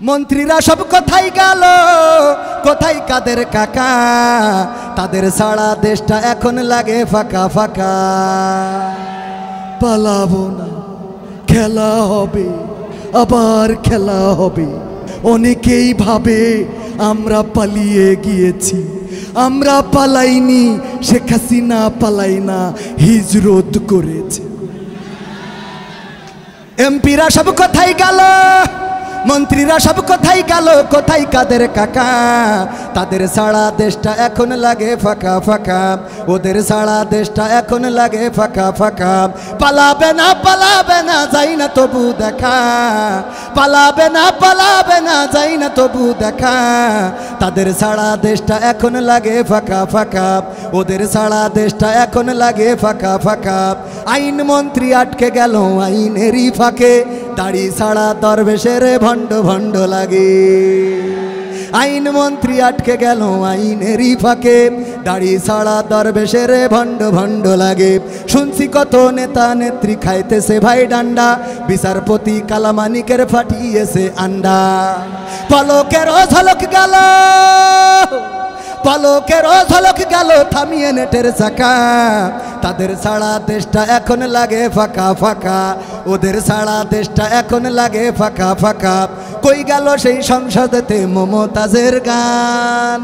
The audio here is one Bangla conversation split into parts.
মন্ত্রীরা সব কোথায় গেল, কোথায় কাদের কাকা, তাদের সারা দেশটা এখন লাগে ফাঁকা ফাঁকা। পালাবো না, খেলা হবে, আবার খেলা হবে। অনেকেই ভাবে আমরা পালিয়ে গিয়েছি, আমরা পালাইনি, শেখ হাসিনা পালাই না, হিজরত করেছে। এমপিরা সব কোথায় গেল, মন্ত্রীরা সব কোথায় গেল, কোথায় কাদের কাকা, তাদের সারা দেশটা এখন লাগে ফাঁকা ফাঁকা, ওদের সারা দেশটা এখন লাগে ফাঁকা ফাঁকা। পালাবে না পালাবে না যাই না তবু দেখা, পালাবে না পালাবে না যাই না তবু দেখা, তাদের সারা দেশটা এখন লাগে ফাঁকা ফাঁকা, ওদের সারা দেশটা এখন লাগে ফাঁকা ফাঁকা। আইন মন্ত্রী আটকে গেল আইনেরই ফাঁকে, দাড়ি ছাড়া দরবেশের ভণ্ড ভণ্ড লাগে। আইন মন্ত্রী আটকে গেল আইনেরই ফাঁকে, দাড়ি ছাড়া দরবেশের ভণ্ড ভণ্ড লাগে। শুনছি কত নেতা নেত্রী খাইতেছে ভাই ডান্ডা, বিচারপতি কালামানিকের ফাটিয়েছে আন্ডা। পলকের ঝলক গেল, পলকের ঝলক গেল থামিয়ে নেটের চাকা, তাদের সারা দেশটা এখন লাগে ফাঁকা ফাঁকা, ওদের সারা দেশটা এখন লাগে ফাঁকা ফাঁকা। কই গেল সেই সংসদেতে মমতাজের গান,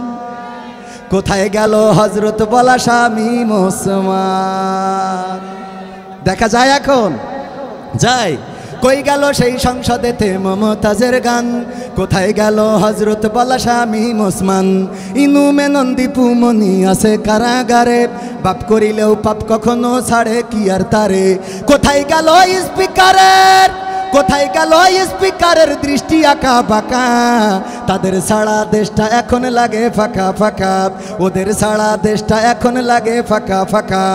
কোথায় গেল হজরত বলা শামীম ওসমান? দেখা যায় এখন, যায়। কই গেল সেই সংসদেতে মমতাজের গান, কোথায় গেল হজরত বলা শামীম ওসমান? ইনু মেনন দীপু মনি আছে কারাগারে, বাপ করিলেও পাপ কখনো ছাড়ে কি আর তারে। কোথায় গেল স্পিকারের, কোথায় গেল স্পিকারের দৃষ্টি আঁকা বাঁকা, তাদের সারা দেশটা এখন লাগে ফাঁকা ফাঁকা, ওদের সারা দেশটা এখন লাগে ফাঁকা ফাঁকা।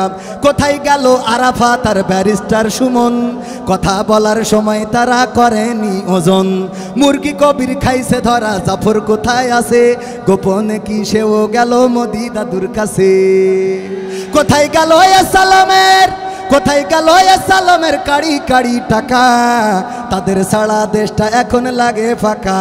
কোথায় গেল আরাফাত আর ব্যারিস্টার সুমন, কথা বলার সময় তারা করেনি ওজন। মুরগি কবির খাইছে ধরা জাফর কোথায় আছে, গোপনে কি সেও গেল মোদি দাদুর কাছে। কোথায় গেল সালামের, কোথায় গেল সালামের কাড়ি কাড়ি টাকা, তাদের সারা দেশটা এখন লাগে ফাঁকা।